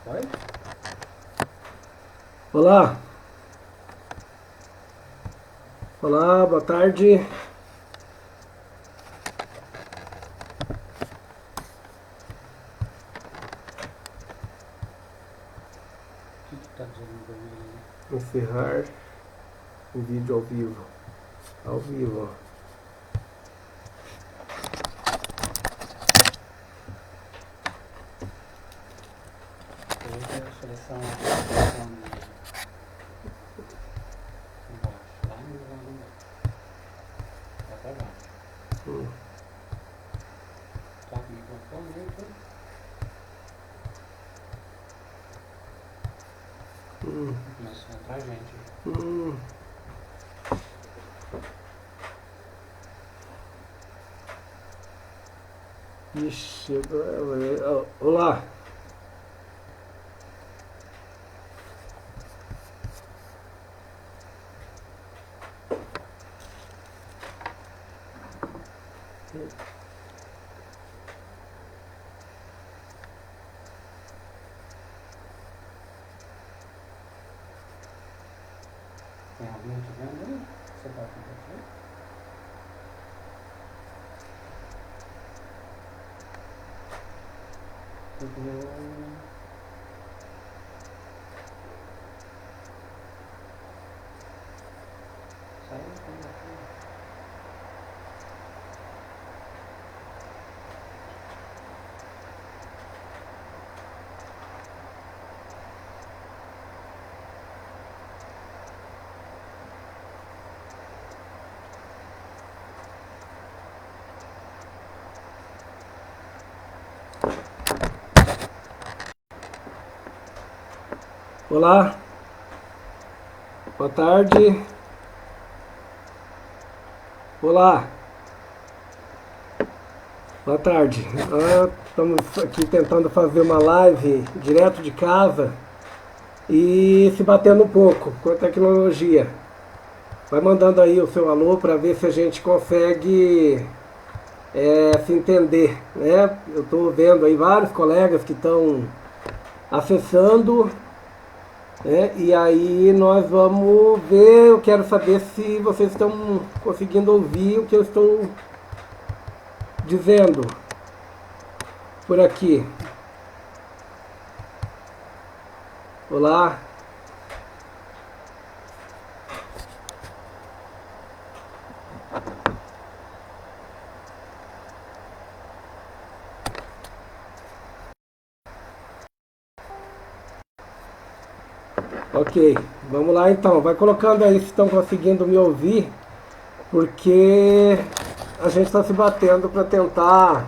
Oi? Olá. Olá, boa tarde. O que tá dizendo pra mim? Encerrar o vídeo ao vivo. Ao vivo, ó. Hoje a seleção embaixo, lá embaixo. Vai pra baixo. Tá com o microfone aí, tudo? Começou a entrar gente. Ixi, olá. Tem alguém te vendo aí? Você tá com o microfone? Saiu do microfone. Olá. Boa tarde. Olá. Boa tarde. Estamos aqui tentando fazer uma live direto de casa e se batendo um pouco com a tecnologia. Vai mandando aí o seu alô para ver se a gente consegue se entender, né? Eu estou vendo aí vários colegas que estão acessando, né? E aí nós vamos ver. Eu quero saber se vocês estão conseguindo ouvir o que eu estou dizendo por aqui. Olá. Ok, vamos lá então. Vai colocando aí se estão conseguindo me ouvir, porque a gente está se batendo para tentar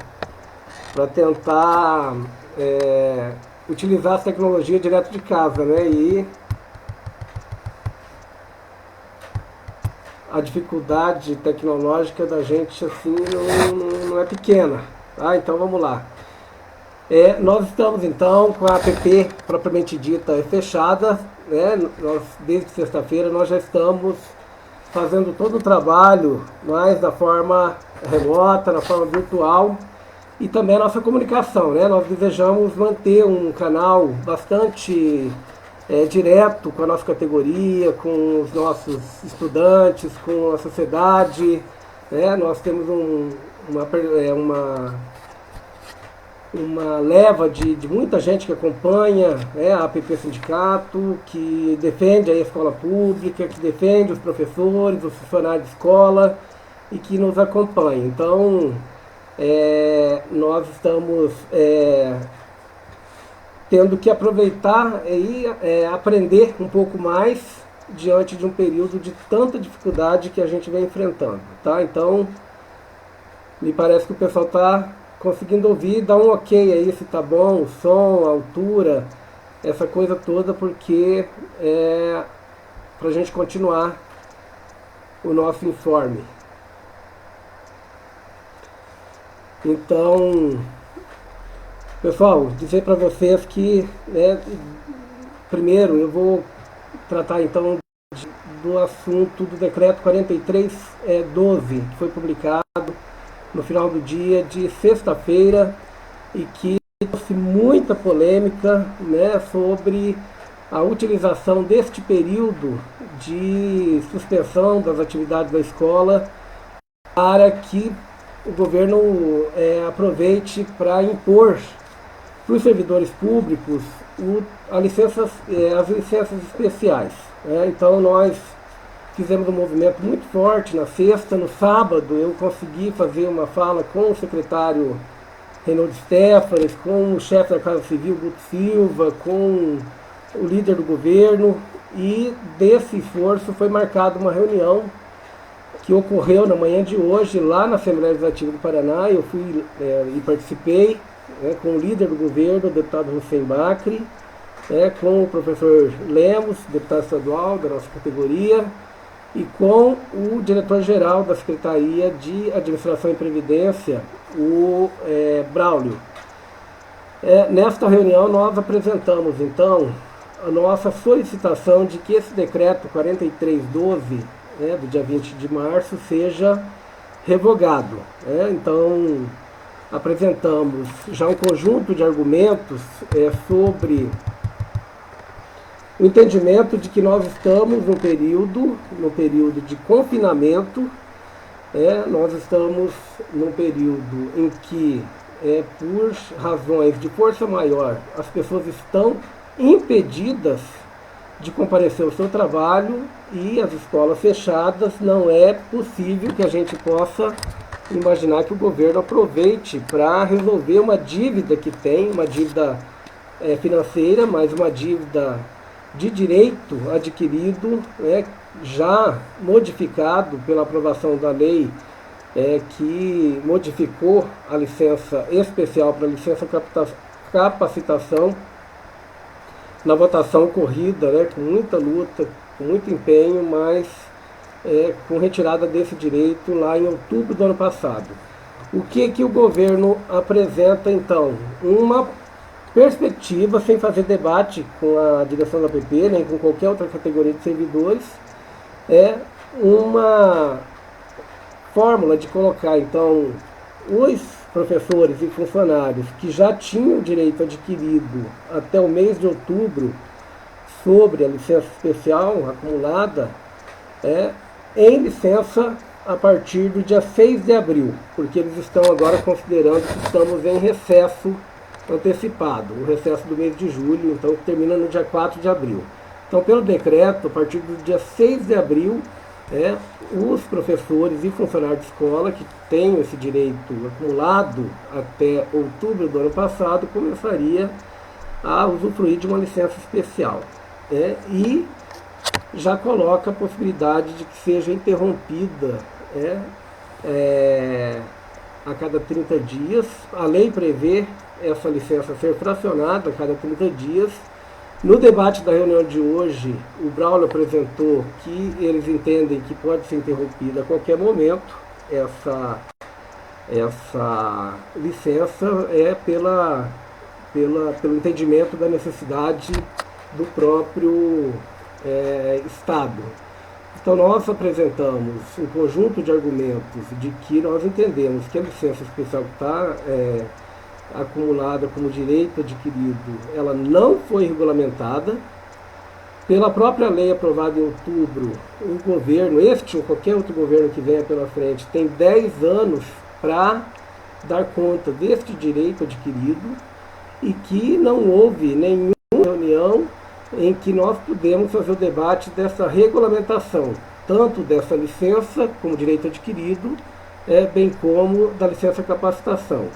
utilizar a tecnologia direto de casa, né? E a dificuldade tecnológica da gente assim não é pequena. Tá? Então vamos lá. Nós estamos então com a app propriamente dita fechada, né? Desde sexta-feira nós já estamos fazendo todo o trabalho, mais da forma remota, na forma virtual, e também a nossa comunicação, né? Nós desejamos manter um canal bastante direto com a nossa categoria, com os nossos estudantes, com a sociedade, né? Nós temos uma leva de muita gente que acompanha, né, a APP Sindicato, que defende a escola pública, que defende os professores, os funcionários de escola e que nos acompanha. Então, nós estamos tendo que aproveitar e aprender um pouco mais diante de um período de tanta dificuldade que a gente vem enfrentando. Tá? Então, me parece que o pessoal está conseguindo ouvir, dá um ok aí se tá bom, o som, a altura, essa coisa toda, porque para a gente continuar o nosso informe. Então, pessoal, dizer para vocês que, primeiro eu vou tratar então do assunto do decreto 4312, que foi publicado no final do dia de sexta-feira e que trouxe muita polêmica, né, sobre a utilização deste período de suspensão das atividades da escola para que o governo aproveite para impor para os servidores públicos as licenças especiais. Então nós fizemos um movimento muito forte na sexta. No sábado eu consegui fazer uma fala com o secretário Reinaldo Stefanes, com o chefe da Casa Civil, Guto Silva, com o líder do governo, e desse esforço foi marcada uma reunião que ocorreu na manhã de hoje lá na Assembleia Legislativa do Paraná. Eu fui e participei com o líder do governo, o deputado Hussein Bacri, com o professor Lemos, deputado estadual da nossa categoria, e com o diretor-geral da Secretaria de Administração e Previdência, o Braulio. Nesta reunião nós apresentamos então a nossa solicitação de que esse decreto 4312, do dia 20 de março, seja revogado. Então apresentamos já um conjunto de argumentos sobre o entendimento de que nós estamos no período de confinamento. Nós estamos num período em que, por razões de força maior, as pessoas estão impedidas de comparecer ao seu trabalho, e as escolas fechadas. Não é possível que a gente possa imaginar que o governo aproveite para resolver uma dívida que tem, uma dívida financeira, mas uma dívida de direito adquirido, já modificado pela aprovação da lei que modificou a licença especial para licença capacitação, na votação ocorrida, com muita luta, com muito empenho, mas com retirada desse direito lá em outubro do ano passado. O que o governo apresenta então? Uma perspectiva, sem fazer debate com a direção da PP, nem com qualquer outra categoria de servidores, uma fórmula de colocar então os professores e funcionários que já tinham direito adquirido até o mês de outubro sobre a licença especial acumulada, em licença a partir do dia 6 de abril, porque eles estão agora considerando que estamos em recesso antecipado, o recesso do mês de julho, então que termina no dia 4 de abril. Então, pelo decreto, a partir do dia 6 de abril, os professores e funcionários de escola que têm esse direito acumulado até outubro do ano passado começaria a usufruir de uma licença especial. E já coloca a possibilidade de que seja interrompida a cada 30 dias. A lei prevê essa licença ser fracionada a cada 30 dias. No debate da reunião de hoje, o Braulio apresentou que eles entendem que pode ser interrompida a qualquer momento. Essa licença pelo entendimento da necessidade do próprio Estado. Então nós apresentamos um conjunto de argumentos de que nós entendemos que a licença especial que está acumulada como direito adquirido, ela não foi regulamentada. Pela própria lei aprovada em outubro, o governo, este ou qualquer outro governo que venha pela frente, tem 10 anos para dar conta deste direito adquirido, e que não houve nenhuma reunião em que nós pudemos fazer o debate dessa regulamentação, tanto dessa licença como direito adquirido, bem como da licença capacitação.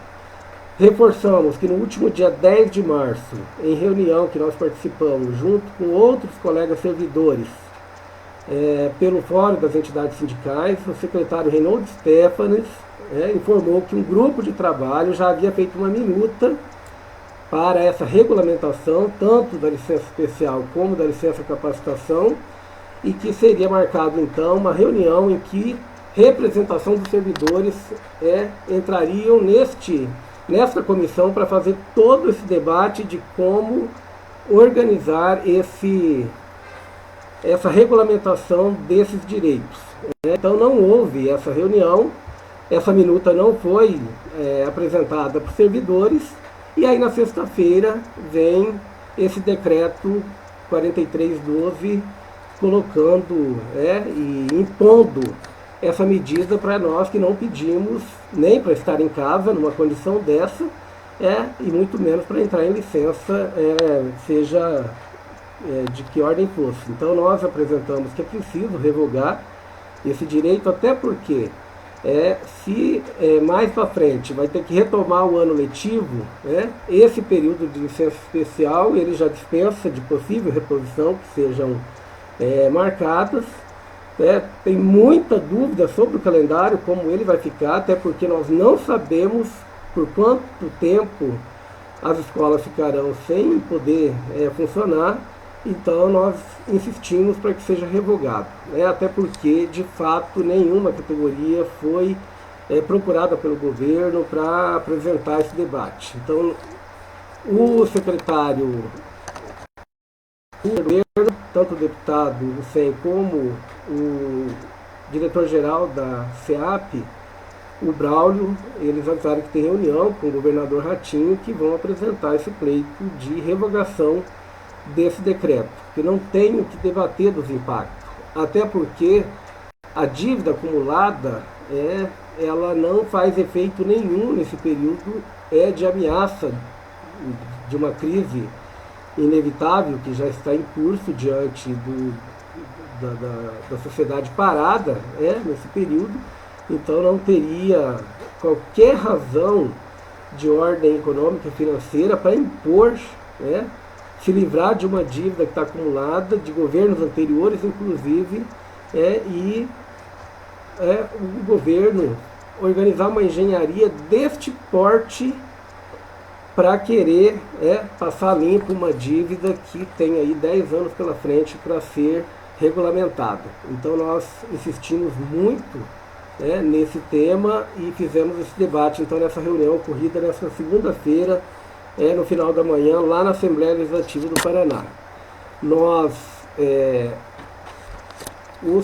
Reforçamos que no último dia 10 de março, em reunião que nós participamos junto com outros colegas servidores, pelo Fórum das Entidades Sindicais, o secretário Reinaldo Stefanes informou que um grupo de trabalho já havia feito uma minuta para essa regulamentação, tanto da licença especial como da licença capacitação, e que seria marcado então uma reunião em que representação dos servidores entrariam nesta comissão para fazer todo esse debate de como organizar essa regulamentação desses direitos. Então não houve essa reunião, essa minuta não foi apresentada para os servidores, E aí na sexta-feira vem esse decreto 4312 colocando e impondo essa medida para nós que não pedimos nem para estar em casa numa condição dessa, e muito menos para entrar em licença, seja de que ordem fosse. Então nós apresentamos que é preciso revogar esse direito, até porque se mais para frente vai ter que retomar o ano letivo, esse período de licença especial ele já dispensa de possível reposição que sejam marcadas. Tem muita dúvida sobre o calendário, como ele vai ficar, até porque nós não sabemos por quanto tempo as escolas ficarão sem poder funcionar. Então nós insistimos para que seja revogado, até porque de fato nenhuma categoria foi procurada pelo governo para apresentar esse debate. Então o secretário do governo, tanto o deputado Lucen como o diretor-geral da SEAP, o Braulio, eles avisaram que tem reunião com o governador Ratinho que vão apresentar esse pleito de revogação desse decreto, que não tem o que debater dos impactos, até porque a dívida acumulada ela não faz efeito nenhum nesse período de ameaça de uma crise inevitável que já está em curso diante da sociedade parada nesse período. Então não teria qualquer razão de ordem econômica e financeira para impor, se livrar de uma dívida que está acumulada de governos anteriores, inclusive, e o governo organizar uma engenharia deste porte para querer passar limpo uma dívida que tem aí 10 anos pela frente para ser regulamentada. Então nós insistimos muito nesse tema e fizemos esse debate então nessa reunião ocorrida nessa segunda-feira, no final da manhã, lá na Assembleia Legislativa do Paraná. Nós, o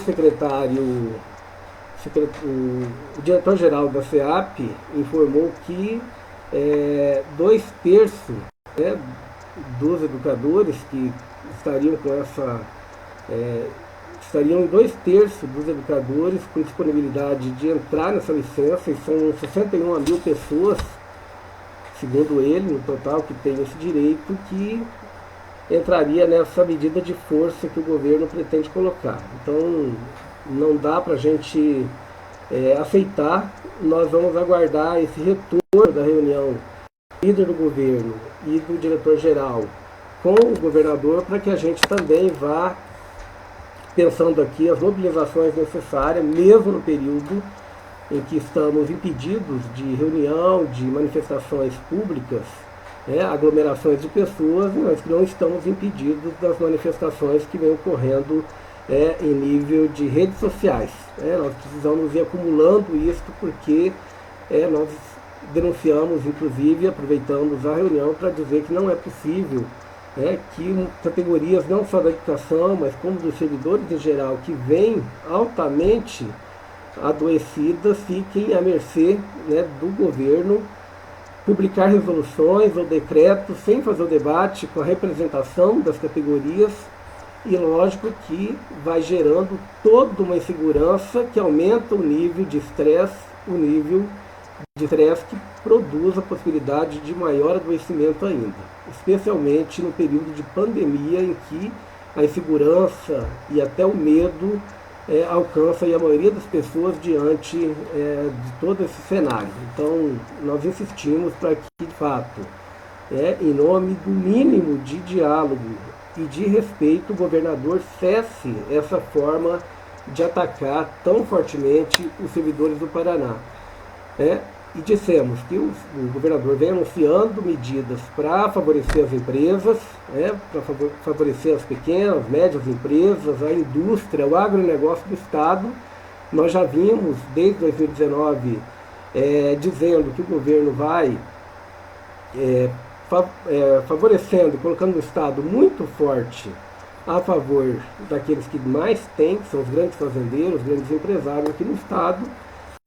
diretor-geral da FEAP informou que 2/3 dos educadores que estariam com essa... estariam 2/3 dos educadores com disponibilidade de entrar nessa licença, e são 61 mil pessoas, segundo ele, no total, que tem esse direito, que entraria nessa medida de força que o governo pretende colocar. Então, não dá para a gente aceitar. Nós vamos aguardar esse retorno da reunião do líder do governo e do diretor-geral com o governador, para que a gente também vá pensando aqui as mobilizações necessárias, mesmo no período em que estamos impedidos de reunião, de manifestações públicas, aglomerações de pessoas, mas que não estamos impedidos das manifestações que vêm ocorrendo em nível de redes sociais. Nós precisamos ir acumulando isso, porque nós denunciamos, inclusive, aproveitamos a reunião para dizer que não é possível que categorias não só da educação, mas como dos servidores em geral, que vêm altamente adoecidas, fiquem à mercê do governo publicar resoluções ou decretos sem fazer o debate com a representação das categorias, e lógico que vai gerando toda uma insegurança que aumenta o nível de estresse, que produz a possibilidade de maior adoecimento ainda, especialmente no período de pandemia, em que a insegurança e até o medo alcança a maioria das pessoas diante de todo esse cenário. Então, nós insistimos para que, de fato, em nome do mínimo de diálogo e de respeito, o governador cesse essa forma de atacar tão fortemente os servidores do Paraná. E dissemos que o governador vem anunciando medidas para favorecer as empresas, para favorecer as pequenas, médias empresas, a indústria, o agronegócio do Estado. Nós já vimos, desde 2019, dizendo que o governo vai favorecendo, colocando o Estado muito forte a favor daqueles que mais têm, que são os grandes fazendeiros, os grandes empresários aqui no Estado.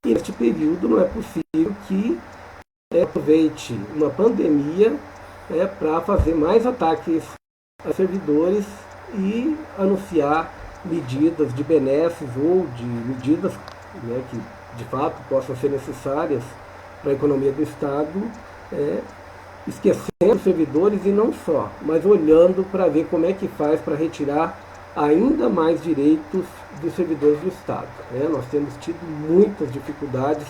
E neste período não é possível que os aproveite uma pandemia para fazer mais ataques a servidores e anunciar medidas de benesses ou de medidas, né, que de fato possam ser necessárias para a economia do Estado, esquecendo os servidores e não só, mas olhando para ver como é que faz para retirar ainda mais direitos dos servidores do Estado. Nós temos tido muitas dificuldades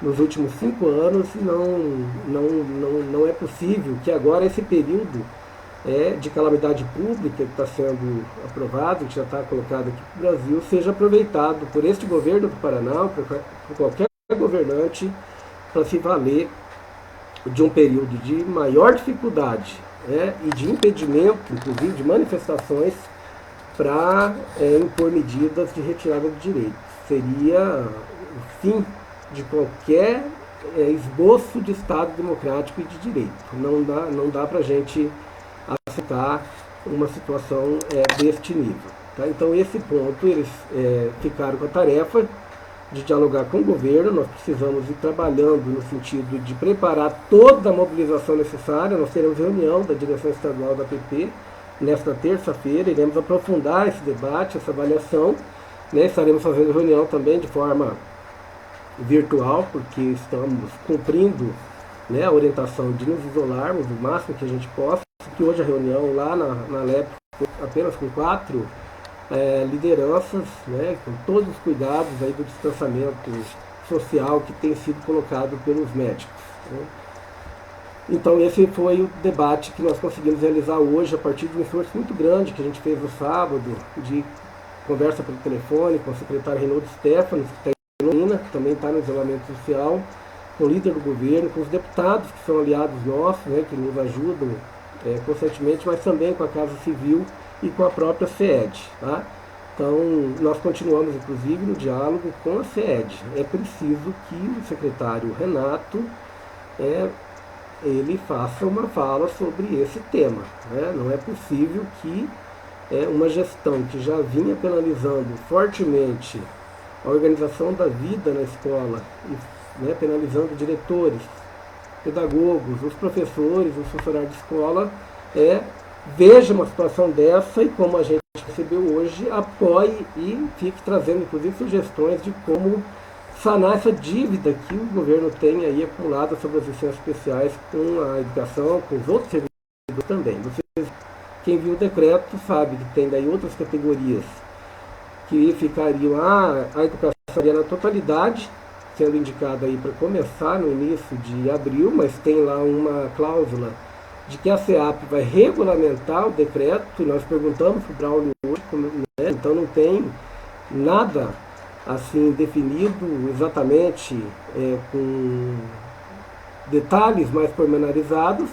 nos últimos 5 anos e não é possível que agora esse período de calamidade pública que está sendo aprovado, que já está colocado aqui para o Brasil, seja aproveitado por este governo do Paraná, por qualquer governante, para se valer de um período de maior dificuldade e de impedimento, inclusive de manifestações, para impor medidas de retirada de direitos. Seria o fim de qualquer esboço de Estado democrático e de direito. Não dá para a gente aceitar uma situação deste nível. Tá? Então, esse ponto, eles ficaram com a tarefa de dialogar com o governo. Nós precisamos ir trabalhando no sentido de preparar toda a mobilização necessária. Nós teremos reunião da direção estadual da PP nesta terça-feira, iremos aprofundar esse debate, essa avaliação, estaremos fazendo reunião também de forma virtual, porque estamos cumprindo a orientação de nos isolarmos o máximo que a gente possa, que hoje a reunião lá na LEP foi apenas com 4 lideranças, com todos os cuidados aí do distanciamento social que tem sido colocado pelos médicos. Então esse foi o debate que nós conseguimos realizar hoje a partir de um esforço muito grande que a gente fez no sábado, de conversa pelo telefone com o secretário Reinaldo Stefano, que está em Londrina, que também está no isolamento social, com o líder do governo, com os deputados que são aliados nossos, que nos ajudam constantemente, mas também com a Casa Civil e com a própria CED. Tá? Então nós continuamos inclusive no diálogo com a CED. É preciso que o secretário Renato ele faça uma fala sobre esse tema. Não é possível que uma gestão que já vinha penalizando fortemente a organização da vida na escola, penalizando diretores, pedagogos, os professores, os funcionários de escola, veja uma situação dessa e, como a gente recebeu hoje, apoie e fique trazendo, inclusive, sugestões de como sanar essa dívida que o governo tem aí acumulada sobre as licenças especiais com a educação, com os outros servidores também. Quem viu o decreto sabe que tem daí outras categorias que ficariam a educação seria na totalidade, sendo indicada aí para começar no início de abril, mas tem lá uma cláusula de que a SEAP vai regulamentar o decreto, e nós perguntamos para o Braulio hoje, então não tem nada assim definido exatamente com detalhes mais pormenorizados.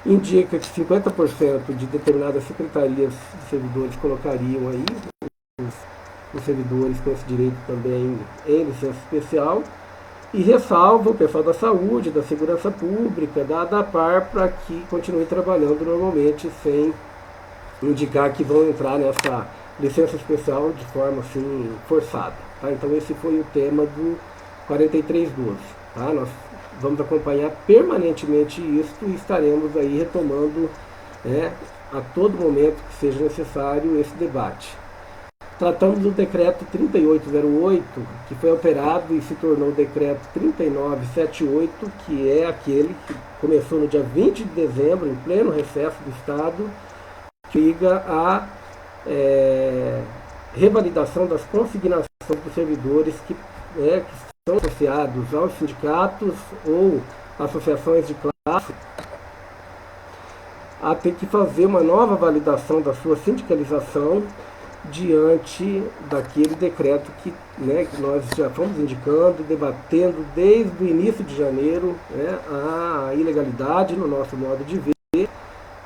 Indica que 50% de determinadas secretarias de servidores colocariam aí os servidores com esse direito também em licença especial, e ressalva o pessoal da saúde, da segurança pública, da ADAPAR, para que continue trabalhando normalmente, sem indicar que vão entrar nessa licença especial de forma assim forçada. Tá? Então esse foi o tema do 4312. Tá? Nós vamos acompanhar permanentemente isso e estaremos aí retomando a todo momento que seja necessário esse debate. Tratamos do decreto 3808, que foi alterado e se tornou o decreto 3978, que é aquele que começou no dia 20 de dezembro, em pleno recesso do Estado, que liga a revalidação das consignações dos servidores que são associados aos sindicatos ou associações de classe, a ter que fazer uma nova validação da sua sindicalização diante daquele decreto que nós já fomos indicando, debatendo desde o início de janeiro, a ilegalidade no nosso modo de ver,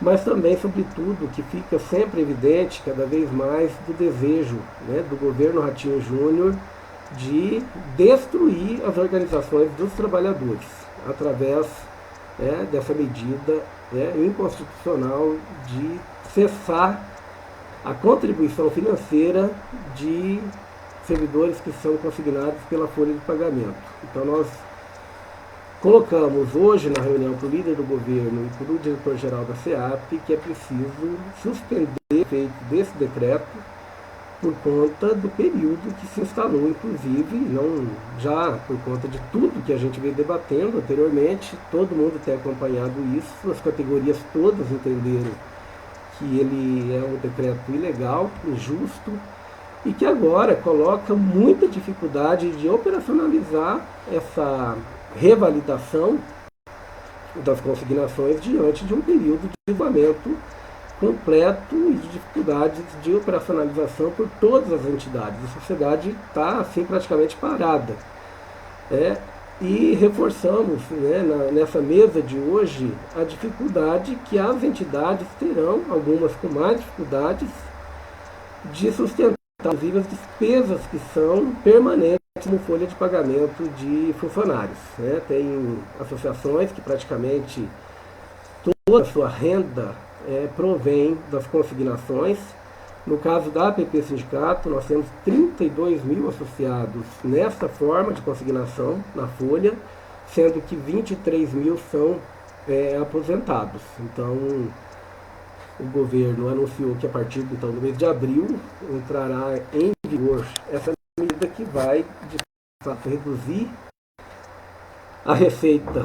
mas também, sobretudo, que fica sempre evidente, cada vez mais, do desejo do governo Ratinho Júnior de destruir as organizações dos trabalhadores, através dessa medida inconstitucional de cessar a contribuição financeira de servidores que são consignados pela folha de pagamento. Então nós Colocamos hoje na reunião para o líder do governo e para o diretor-geral da SEAP que é preciso suspender o efeito desse decreto por conta do período que se instalou, inclusive, não já por conta de tudo que a gente veio debatendo anteriormente, todo mundo tem acompanhado isso, as categorias todas entenderam que ele é um decreto ilegal, injusto, e que agora coloca muita dificuldade de operacionalizar essa revalidação das consignações diante de um período de isolamento completo e de dificuldades de operacionalização por todas as entidades. A sociedade está assim praticamente parada. E reforçamos, né, nessa mesa de hoje a dificuldade que as entidades terão, algumas com mais dificuldades, de sustentar inclusive as despesas que são permanentes como folha de pagamento de funcionários. Tem associações que praticamente toda a sua renda provém das consignações. No caso da APP Sindicato, nós temos 32 mil associados nessa forma de consignação na folha, sendo que 23 mil são aposentados. Então, o governo anunciou que a partir então, do mês de abril entrará em vigor essa medida que vai, de fato, reduzir a receita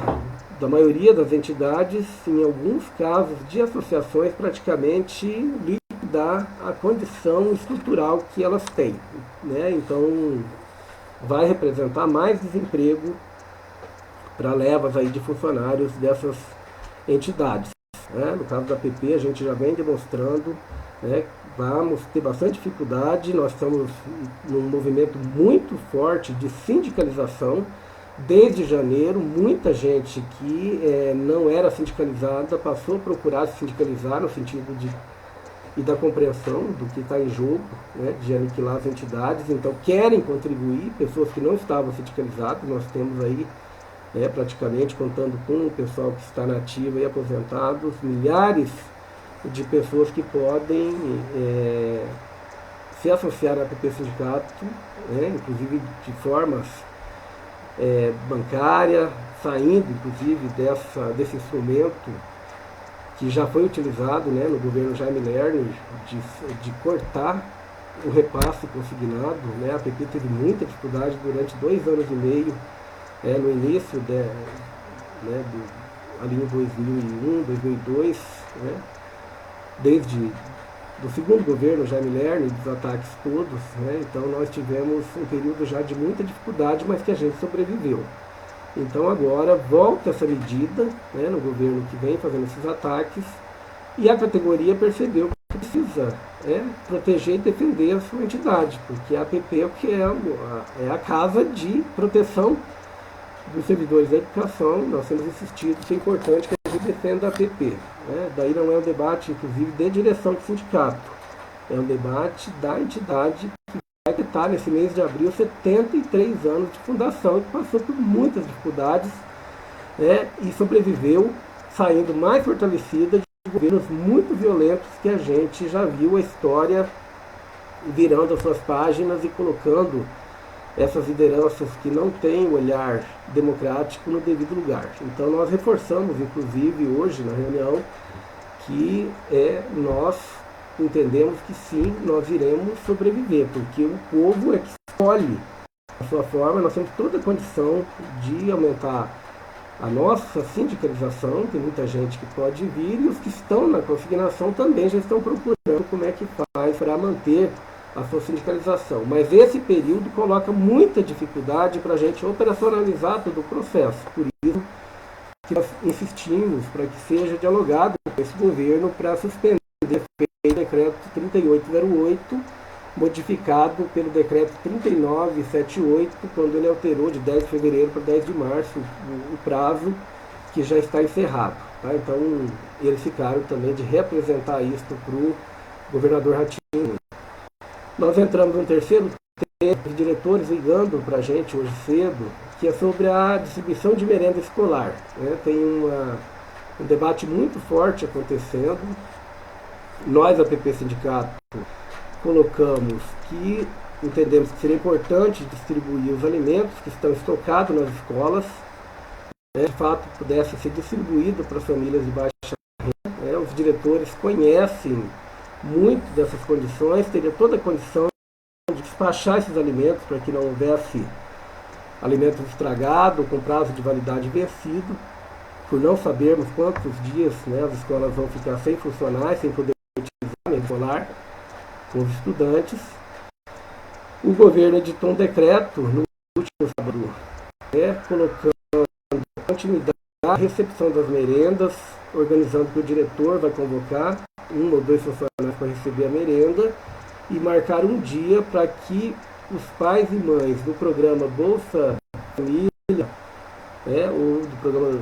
da maioria das entidades, em alguns casos de associações, praticamente liquidar a condição estrutural que elas têm. Então, vai representar mais desemprego para levas aí de funcionários dessas entidades. No caso da PP, a gente já vem demonstrando, vamos ter bastante dificuldade. Nós estamos num movimento muito forte de sindicalização. Desde janeiro, muita gente que não era sindicalizada passou a procurar se sindicalizar no sentido e da compreensão do que está em jogo, de aniquilar as entidades. Então, querem contribuir, pessoas que não estavam sindicalizadas. Nós temos aí, praticamente, contando com o pessoal que está na ativa e aposentados, milhares de pessoas que podem se associar à APP Sindicato, inclusive de formas bancária, saindo inclusive desse instrumento que já foi utilizado no governo Jaime Lerner de cortar o repasse consignado. A APP teve muita dificuldade durante 2 anos e meio, no início ali em 2001, 2002, desde do segundo governo Jaime Lerner, dos ataques todos, então nós tivemos um período já de muita dificuldade, mas que a gente sobreviveu. Então agora volta essa medida, no governo que vem fazendo esses ataques, e a categoria percebeu que precisa proteger e defender a sua entidade, porque a APP é o que é a casa de proteção dos servidores da educação. Nós temos insistido que é importante que a gente defenda a APP. Daí não é um debate, inclusive, de direção do sindicato. É um debate da entidade que vai estar nesse mês de abril 73 anos de fundação e que passou por muitas dificuldades e sobreviveu, saindo mais fortalecida de governos muito violentos que a gente já viu a história virando as suas páginas e colocando essas lideranças que não têm o olhar democrático no devido lugar. Então nós reforçamos, inclusive, hoje na reunião, que nós entendemos que sim, nós iremos sobreviver, porque o povo é que escolhe a sua forma. Nós temos toda a condição de aumentar a nossa sindicalização, tem muita gente que pode vir, e os que estão na consignação também já estão procurando como é que faz para manter a sua sindicalização. Mas esse período coloca muita dificuldade para a gente operacionalizar todo o processo. Por isso que nós insistimos para que seja dialogado com esse governo para suspender o decreto 3808, modificado pelo decreto 3978, quando ele alterou de 10 de fevereiro para 10 de março o prazo que já está encerrado. Então, eles ficaram também de reapresentar isso para o governador Ratinho. Nós entramos no terceiro tempo de diretores ligando para a gente hoje cedo, que é sobre a distribuição de merenda escolar. Tem um debate muito forte acontecendo. Nós, a APP Sindicato, colocamos que entendemos que seria importante distribuir os alimentos que estão estocados nas escolas. de fato pudesse ser distribuído para as famílias de baixa renda. Os diretores conhecem muito dessas condições, teria toda a condição de despachar esses alimentos para que não houvesse alimentos estragados, com prazo de validade vencido, por não sabermos quantos dias, as escolas vão ficar sem funcionar, sem poder utilizar escolar com os estudantes. O governo editou um decreto no último sábado, colocando continuidade à recepção das merendas, organizando que o diretor vai convocar 1 ou 2 funcionários para receber a merenda e marcar um dia para que os pais e mães do programa Bolsa Família, ou do programa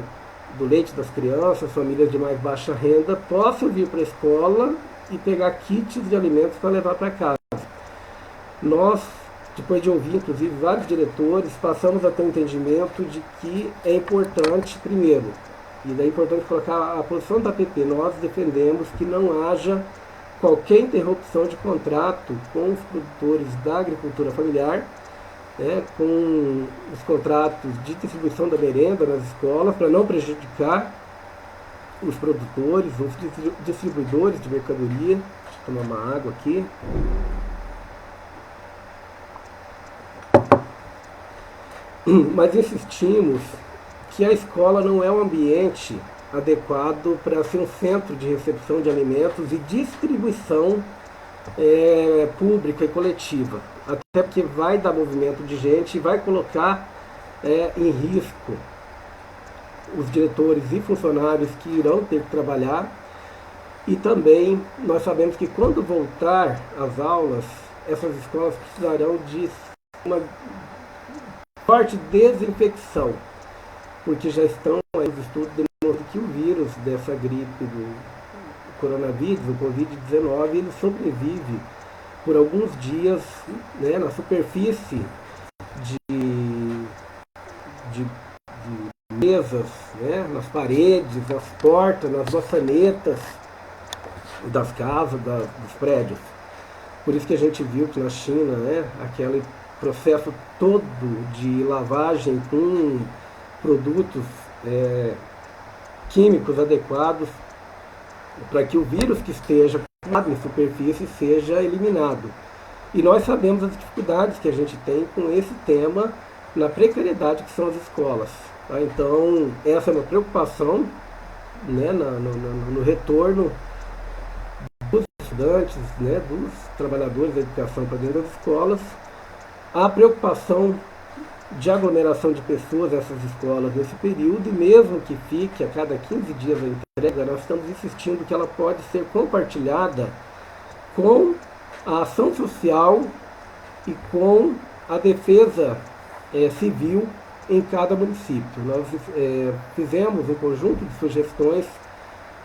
do leite das crianças, famílias de mais baixa renda, possam vir para a escola e pegar kits de alimentos para levar para casa. Nós, depois de ouvir, inclusive, vários diretores, passamos a ter um entendimento de que é importante, primeiro, e daí é importante colocar a posição da APP, nós defendemos que não haja qualquer interrupção de contrato com os produtores da agricultura familiar, com os contratos de distribuição da merenda nas escolas, para não prejudicar os produtores, os distribuidores de mercadoria. Deixa eu tomar uma água aqui. Mas insistimos que a escola não é um ambiente adequado para ser um centro de recepção de alimentos e distribuição pública e coletiva. Até porque vai dar movimento de gente e vai colocar em risco os diretores e funcionários que irão ter que trabalhar. E também nós sabemos que quando voltar às aulas, essas escolas precisarão de uma forte desinfecção, porque já estão os estudos demonstrando que o vírus dessa gripe do coronavírus, o Covid-19, ele sobrevive por alguns dias na superfície de mesas, nas paredes, nas portas, nas maçanetas das casas, dos prédios. Por isso que a gente viu que na China, aquele processo todo de lavagem com produtos químicos adequados para que o vírus que esteja em superfície seja eliminado. E nós sabemos as dificuldades que a gente tem com esse tema na precariedade que são as escolas. Tá? Então, essa é uma preocupação no retorno dos estudantes, dos trabalhadores da educação para dentro das escolas. A preocupação de aglomeração de pessoas nessas escolas nesse período, e mesmo que fique a cada 15 dias a entrega, nós estamos insistindo que ela pode ser compartilhada com a ação social e com a defesa civil em cada município. Nós fizemos um conjunto de sugestões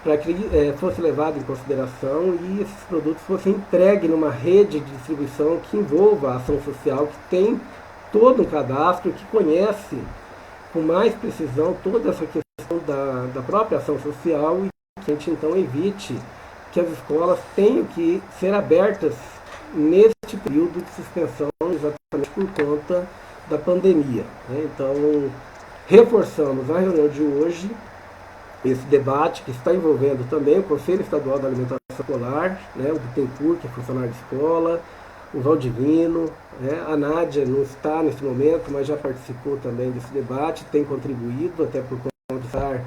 para que fosse levado em consideração e esses produtos fossem entregues numa rede de distribuição que envolva a ação social, que tem todo um cadastro, que conhece com mais precisão toda essa questão da própria ação social, e que a gente então evite que as escolas tenham que ser abertas neste período de suspensão, exatamente por conta da pandemia. Então, reforçamos a reunião de hoje, esse debate que está envolvendo também o Conselho Estadual da Alimentação Escolar, o Bittencourt, que é funcionário de escola, o Valdivino, a Nádia não está nesse momento, mas já participou também desse debate, tem contribuído até por conta de estar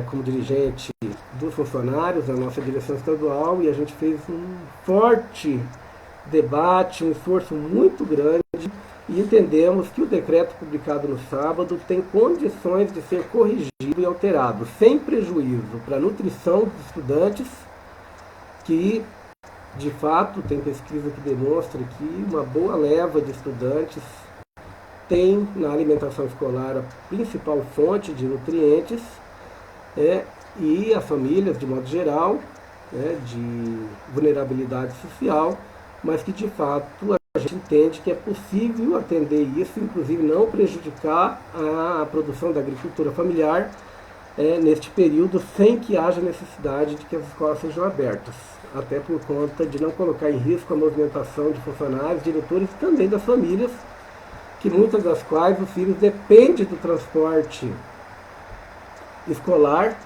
como dirigente dos funcionários da nossa direção estadual, e a gente fez um forte debate, um esforço muito grande, e entendemos que o decreto publicado no sábado tem condições de ser corrigido e alterado, sem prejuízo para a nutrição dos estudantes, que de fato tem pesquisa que demonstra que uma boa leva de estudantes tem na alimentação escolar a principal fonte de nutrientes, e as famílias de modo geral, de vulnerabilidade social, mas que de fato a gente entende que é possível atender isso, inclusive não prejudicar a produção da agricultura familiar neste período, sem que haja necessidade de que as escolas sejam abertas, até por conta de não colocar em risco a movimentação de funcionários, diretores e também das famílias, que muitas das quais os filhos dependem do transporte escolar,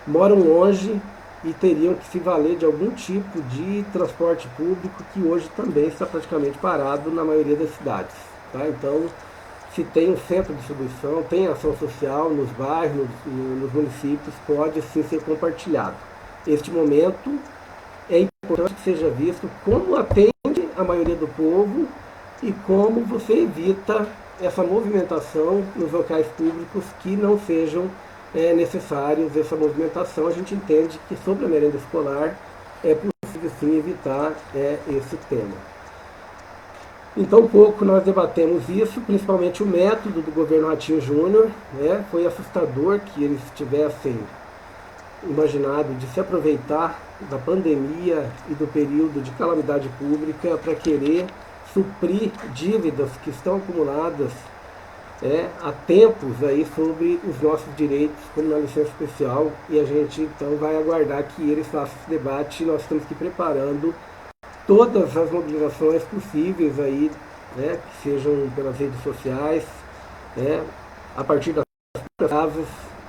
moram longe e teriam que se valer de algum tipo de transporte público que hoje também está praticamente parado na maioria das cidades. Tá? Então, se tem um centro de distribuição, tem ação social nos bairros, nos municípios, pode sim ser compartilhado. Este momento é importante que seja visto como atende a maioria do povo e como você evita essa movimentação nos locais públicos que não sejam necessários essa movimentação. A gente entende que sobre a merenda escolar é possível sim evitar esse tema. Então, um pouco nós debatemos isso, principalmente o método do governo Ratinho Júnior. Foi assustador que eles tivessem imaginado de se aproveitar da pandemia e do período de calamidade pública para querer suprir dívidas que estão acumuladas há tempos aí sobre os nossos direitos, como na licença especial, e a gente então vai aguardar que eles façam esse debate e nós estamos aqui preparando todas as mobilizações possíveis aí, que sejam pelas redes sociais, a partir das casas,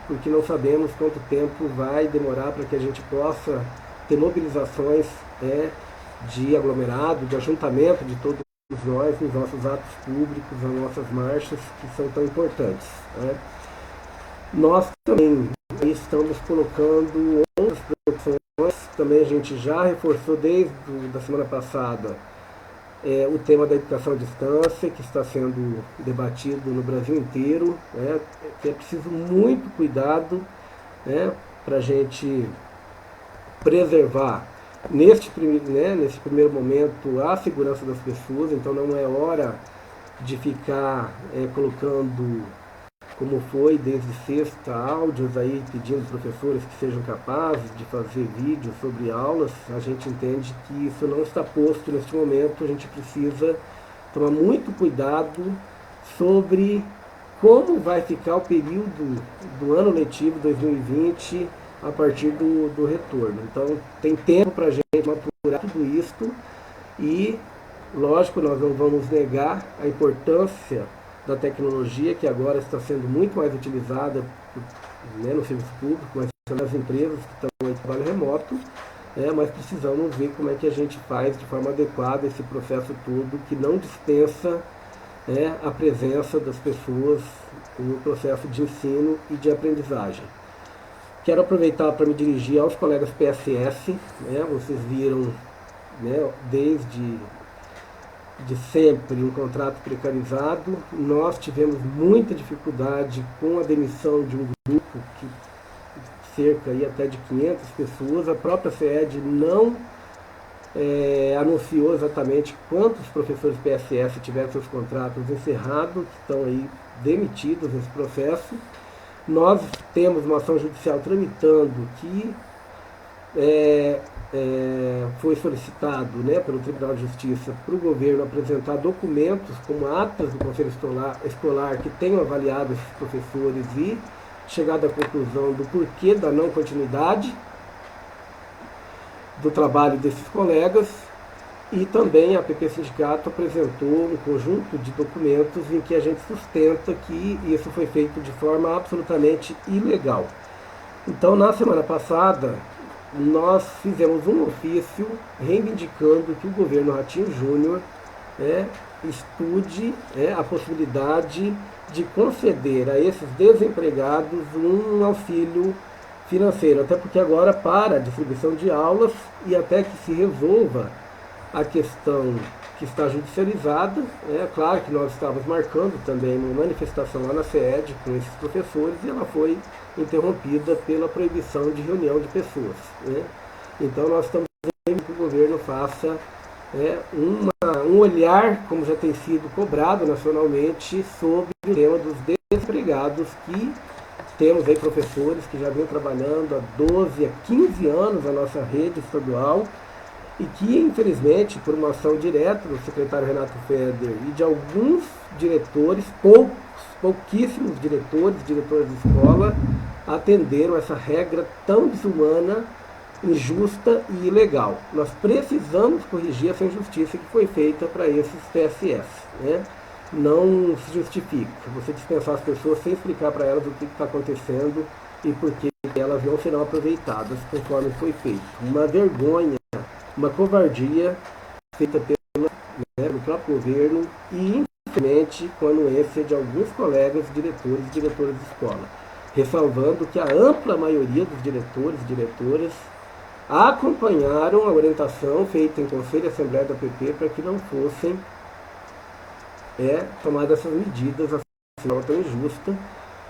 porque não sabemos quanto tempo vai demorar para que a gente possa ter mobilizações de aglomerado, de ajuntamento de todos nós nos nossos atos públicos, nas nossas marchas, que são tão importantes. Nós também estamos colocando outras preocupações. Também a gente já reforçou desde a semana passada o tema da educação à distância, que está sendo debatido no Brasil inteiro, que é preciso muito cuidado para a gente preservar, nesse primeiro momento, a segurança das pessoas. Então não é hora de ficar colocando, como foi desde sexta, áudios aí pedindo professores que sejam capazes de fazer vídeos sobre aulas. A gente entende que isso não está posto neste momento. A gente precisa tomar muito cuidado sobre como vai ficar o período do ano letivo 2020 a partir do retorno. Então tem tempo para a gente maturar tudo isso e, lógico, nós não vamos negar a importância da tecnologia, que agora está sendo muito mais utilizada no serviço público, mas nas empresas que estão em trabalho remoto, mas precisamos ver como é que a gente faz de forma adequada esse processo todo, que não dispensa a presença das pessoas no processo de ensino e de aprendizagem. Quero aproveitar para me dirigir aos colegas PSS. Vocês viram desde de sempre um contrato precarizado. Nós tivemos muita dificuldade com a demissão de um grupo que cerca aí até de 500 pessoas. A própria FED não anunciou exatamente quantos professores PSS tiveram seus contratos encerrados, que estão aí demitidos nesse processo. Nós temos uma ação judicial tramitando que foi solicitado pelo Tribunal de Justiça para o governo apresentar documentos como atas do Conselho Escolar que tenham avaliado esses professores e chegado à conclusão do porquê da não continuidade do trabalho desses colegas. E também a PP Sindicato apresentou um conjunto de documentos em que a gente sustenta que isso foi feito de forma absolutamente ilegal. Então, na semana passada, nós fizemos um ofício reivindicando que o governo Ratinho Júnior estude a possibilidade de conceder a esses desempregados um auxílio financeiro, até porque agora para a distribuição de aulas e até que se resolva a questão que está judicializada. Claro que nós estávamos marcando também uma manifestação lá na FED com esses professores e ela foi interrompida pela proibição de reunião de pessoas. Então nós estamos querendo que o governo faça um olhar, como já tem sido cobrado nacionalmente, sobre o tema dos desempregados, que temos aí professores que já vêm trabalhando há 12 a 15 anos na nossa rede estadual e que, infelizmente, por uma ação direta do secretário Renato Feder e de alguns diretores, pouquíssimos diretores de escola, atenderam essa regra tão desumana, injusta e ilegal. Nós precisamos corrigir essa injustiça que foi feita para esses PSS. Não se justifica você dispensar as pessoas sem explicar para elas o que está acontecendo e porque elas não serão aproveitadas conforme foi feito. Uma vergonha, uma covardia feita pelo próprio governo e, infelizmente, com a anuência de alguns colegas, diretores e diretoras de escola. Ressalvando que a ampla maioria dos diretores e diretoras acompanharam a orientação feita em Conselho e Assembleia da PP para que não fossem tomadas essas medidas assim, não tão injusta.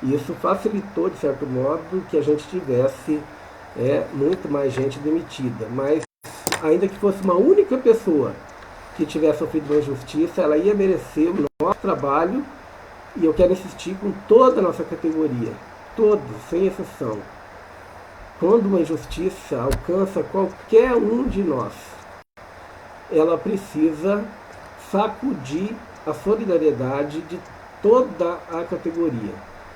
E isso facilitou, de certo modo, que a gente tivesse muito mais gente demitida. Mas, ainda que fosse uma única pessoa que tivesse sofrido uma injustiça, ela ia merecer o nosso trabalho, e eu quero insistir com toda a nossa categoria, todos, sem exceção. Quando uma injustiça alcança qualquer um de nós, ela precisa sacudir a solidariedade de toda a categoria.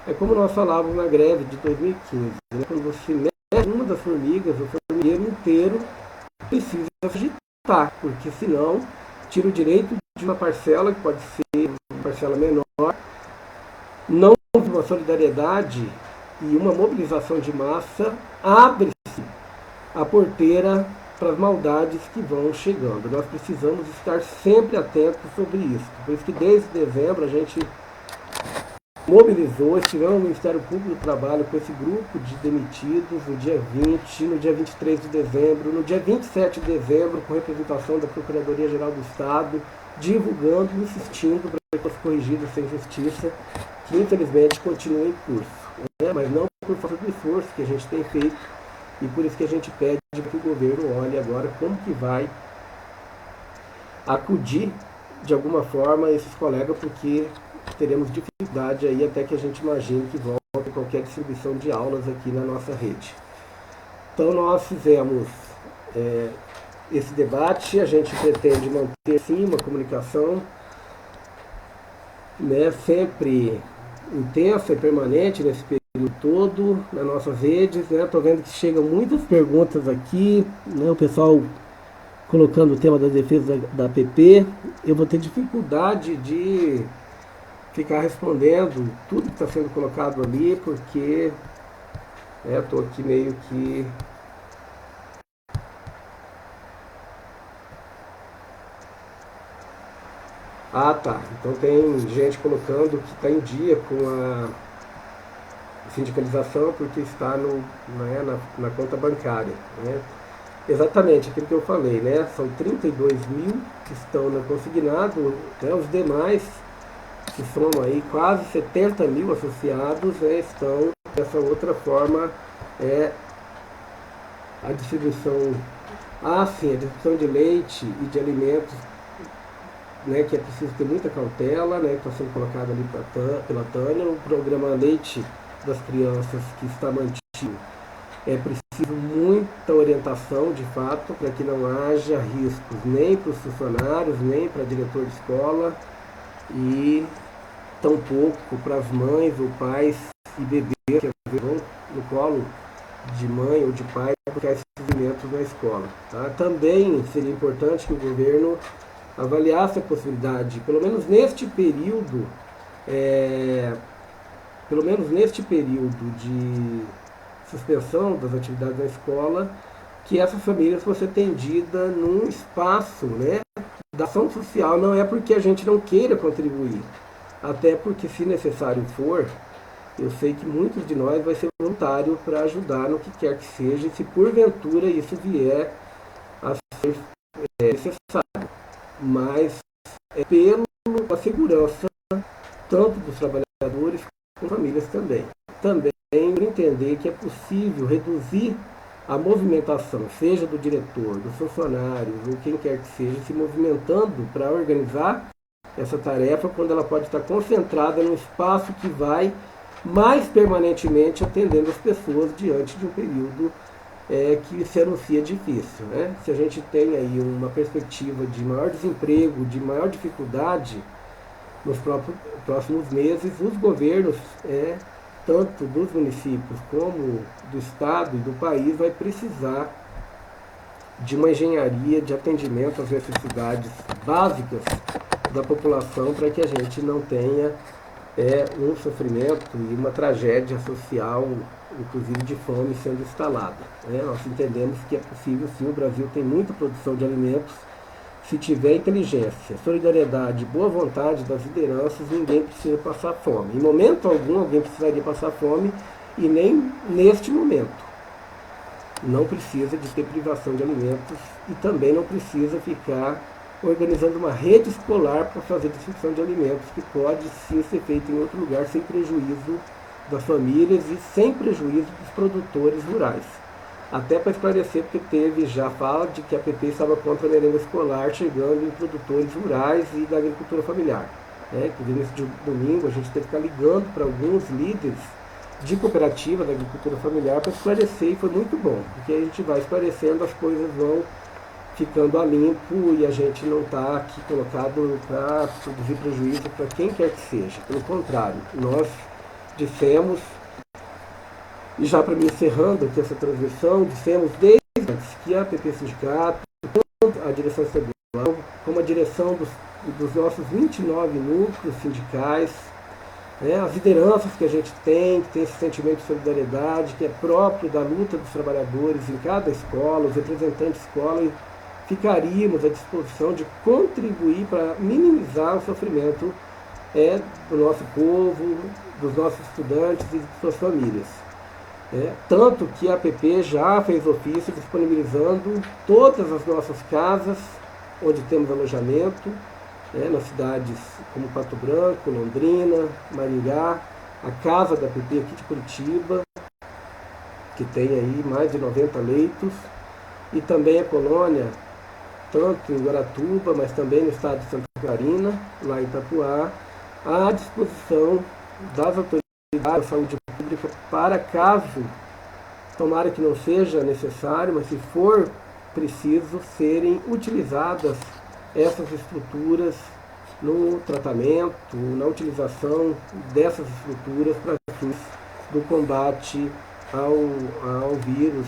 É como nós falávamos na greve de 2015, né? Quando você mexe uma das formigas, o formigueiro inteiro precisa se agitar, porque senão tira o direito de uma parcela, que pode ser uma parcela menor. Não houve uma solidariedade e uma mobilização de massa, abre-se a porteira para as maldades que vão chegando. Nós precisamos estar sempre atentos sobre isso. Por isso que desde dezembro a gente mobilizou, estivemos no Ministério Público do Trabalho com esse grupo de demitidos no dia 20, no dia 23 de dezembro, no dia 27 de dezembro, com representação da Procuradoria-Geral do Estado, divulgando e insistindo para que fosse corrigida essa injustiça, que infelizmente continua em curso. Mas não por falta do esforço que a gente tem feito, e por isso que a gente pede que o governo olhe agora como que vai acudir de alguma forma esses colegas, porque teremos dificuldade aí até que a gente imagine que volte qualquer distribuição de aulas aqui na nossa rede. Então nós fizemos esse debate, a gente pretende manter sim uma comunicação sempre intensa e permanente nesse período todo nas nossas redes. Estou vendo que chegam muitas perguntas aqui, o pessoal colocando o tema da defesa da PP. Eu vou ter dificuldade de ficar respondendo tudo que está sendo colocado ali, porque estou aqui meio que tá. Então tem gente colocando que está em dia com a sindicalização porque está na conta bancária. Exatamente aquilo que eu falei, são 32 mil que estão no consignado, os demais, que somam aí quase 70 mil associados, estão dessa outra forma, a distribuição, a distribuição de leite e de alimentos, que é preciso ter muita cautela, que está sendo colocado ali pela Tânia. O programa Leite das Crianças, que está mantido, é preciso muita orientação, de fato, para que não haja riscos nem para os funcionários, nem para diretor de escola, e tampouco para as mães ou pais e bebês que às vezes vão no colo de mãe ou de pai porque há esses alimentos na escola. Tá? Também seria importante que o governo avaliasse a possibilidade, pelo menos neste período de suspensão das atividades na escola, que essas famílias fossem atendidas num espaço da ação social. Não é porque a gente não queira contribuir, até porque, se necessário for, eu sei que muitos de nós vai ser voluntário para ajudar no que quer que seja, e se porventura isso vier a ser necessário. Mas pela segurança tanto dos trabalhadores como famílias também. Também entender que é possível reduzir a movimentação, seja do diretor, dos funcionários, ou quem quer que seja, se movimentando para organizar essa tarefa, quando ela pode estar concentrada num espaço que vai mais permanentemente atendendo as pessoas diante de um período que se anuncia difícil. Se a gente tem aí uma perspectiva de maior desemprego, de maior dificuldade nos próximos meses, os governos, tanto dos municípios como do estado e do país, vai precisar de uma engenharia de atendimento às necessidades básicas da população, para que a gente não tenha um sofrimento e uma tragédia social inclusive de fome, sendo instalada. Nós entendemos que é possível sim, o Brasil tem muita produção de alimentos. Se tiver inteligência, solidariedade, boa vontade das lideranças, ninguém precisa passar fome. Em momento algum alguém precisaria passar fome, e nem neste momento. Não precisa de ter privação de alimentos e também não precisa ficar organizando uma rede escolar para fazer distribuição de alimentos, que pode sim ser feito em outro lugar sem prejuízo das famílias e sem prejuízo dos produtores rurais. Até para esclarecer, porque teve já fala de que a PP estava contra a merenda escolar chegando em produtores rurais e da agricultura familiar. Inclusive nesse domingo a gente teve que ficar ligando para alguns líderes de cooperativa da agricultura familiar para esclarecer, e foi muito bom, porque a gente vai esclarecendo, as coisas vão ficando a limpo e a gente não está aqui colocado para produzir prejuízo para quem quer que seja. Pelo contrário, nós dissemos, e já para me encerrando aqui essa transmissão, dissemos desde antes que a PP Sindicato, a direção estadual, como a direção dos nossos 29 núcleos sindicais, as lideranças que a gente tem, que tem esse sentimento de solidariedade, que é próprio da luta dos trabalhadores em cada escola, os representantes de escola, ficaríamos à disposição de contribuir para minimizar o sofrimento do nosso povo, dos nossos estudantes e de suas famílias. Tanto que a APP já fez ofício disponibilizando todas as nossas casas onde temos alojamento, nas cidades como Pato Branco, Londrina, Maringá, a casa da APP aqui de Curitiba, que tem aí mais de 90 leitos, e também a colônia, tanto em Guaratuba, mas também no estado de Santa Catarina, lá em Itapuá, à disposição das autoridades da saúde pública para caso, tomara que não seja necessário, mas se for preciso, serem utilizadas essas estruturas no tratamento, na utilização dessas estruturas para fins do combate ao vírus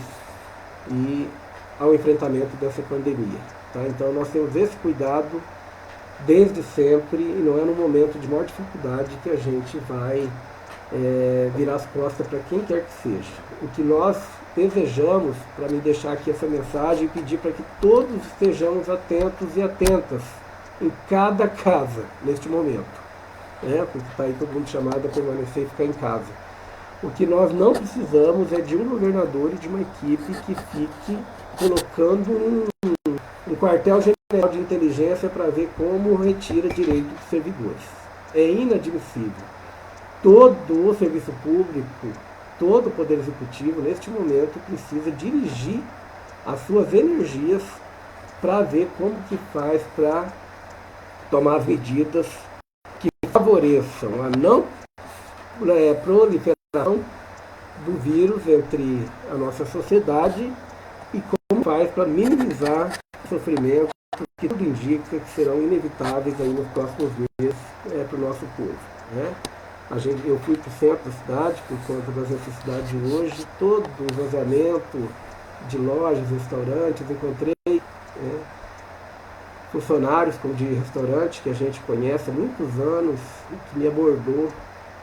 e ao enfrentamento dessa pandemia. Então nós temos esse cuidado desde sempre, e não é no momento de maior dificuldade que a gente vai virar as costas para quem quer que seja. O que nós desejamos, para me deixar aqui essa mensagem, e pedir para que todos estejamos atentos e atentas em cada casa neste momento, porque está aí todo mundo chamado a permanecer e ficar em casa. O que nós não precisamos é de um governador e de uma equipe que fique colocando um quartel-general de inteligência para ver como retira direito dos servidores. É inadmissível. Todo o serviço público, todo o Poder Executivo, neste momento, precisa dirigir as suas energias para ver como que faz para tomar as medidas que favoreçam a não proliferação do vírus entre a nossa sociedade, e como faz para minimizar o sofrimento que tudo indica que serão inevitáveis aí nos próximos meses para o nosso povo. Eu fui para o centro da cidade por conta das necessidades de hoje, todo o esvaziamento de lojas, restaurantes, encontrei funcionários de restaurante que a gente conhece há muitos anos, que me abordou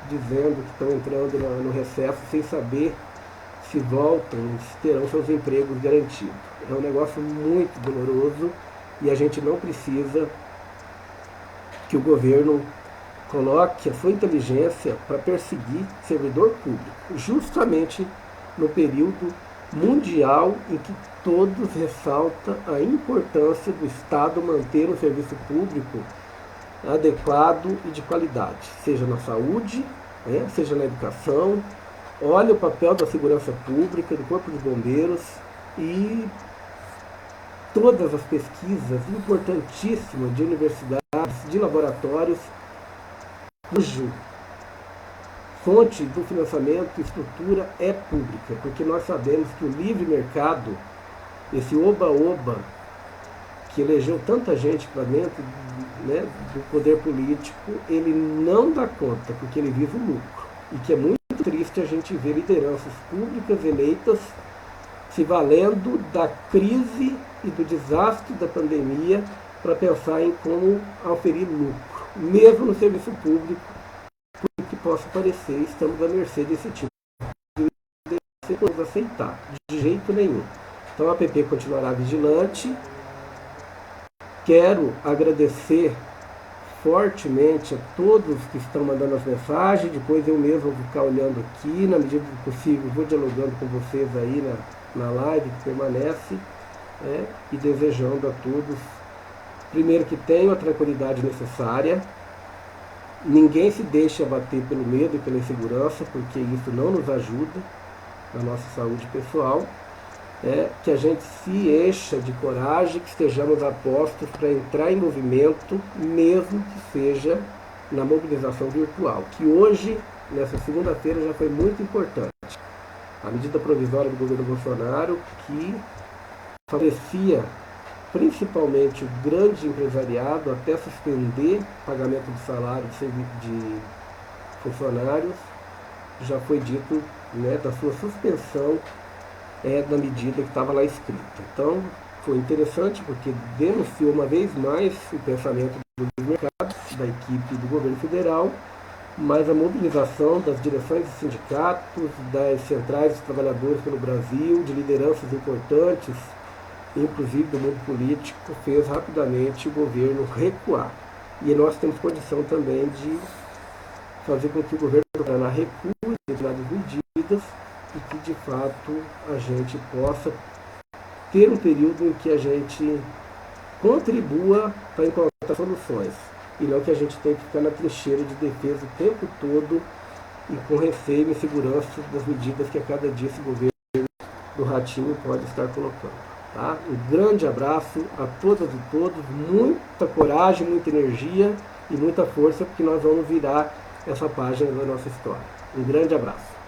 dizendo que estão entrando no recesso sem saber se voltam, se terão seus empregos garantidos. É um negócio muito doloroso, e a gente não precisa que o governo coloque a sua inteligência para perseguir servidor público, justamente no período mundial em que todos ressaltam a importância do Estado manter um serviço público adequado e de qualidade, seja na saúde, seja na educação. Olha o papel da segurança pública, do Corpo de Bombeiros e todas as pesquisas importantíssimas de universidades, de laboratórios, cujo fonte do financiamento e estrutura é pública, porque nós sabemos que o livre mercado, esse oba-oba, que elegeu tanta gente para dentro do poder político, ele não dá conta, porque ele vive o lucro. E que é muito triste a gente ver lideranças públicas eleitas se valendo da crise e do desastre da pandemia para pensar em como oferir lucro, mesmo no serviço público, por que possa parecer, estamos à mercê desse tipo de vamos aceitar, de jeito nenhum. Então a APP continuará vigilante. Quero agradecer fortemente a todos que estão mandando as mensagens, depois eu mesmo vou ficar olhando aqui, na medida do possível vou dialogando com vocês aí na live que permanece, e desejando a todos, primeiro, que tenham a tranquilidade necessária, ninguém se deixe abater pelo medo e pela insegurança, porque isso não nos ajuda na nossa saúde pessoal, que a gente se encha de coragem, que estejamos apostos para entrar em movimento, mesmo que seja na mobilização virtual, que hoje, nessa segunda-feira, já foi muito importante. A medida provisória do governo Bolsonaro, que favorecia principalmente o grande empresariado, até suspender pagamento de salário de funcionários, já foi dito, da sua suspensão, da medida que estava lá escrita. Então, foi interessante porque denunciou uma vez mais o pensamento dos mercados, da equipe do governo federal, mas a mobilização das direções dos sindicatos, das centrais dos trabalhadores pelo Brasil, de lideranças importantes, inclusive do mundo político, fez rapidamente o governo recuar. E nós temos condição também de fazer com que o governo recue determinadas medidas e que, de fato, a gente possa ter um período em que a gente contribua para encontrar soluções, e não que a gente tenha que ficar na trincheira de defesa o tempo todo e com receio e insegurança das medidas que a cada dia esse governo do Ratinho pode estar colocando. Tá? Um grande abraço a todas e todos, muita coragem, muita energia e muita força, porque nós vamos virar essa página da nossa história. Um grande abraço.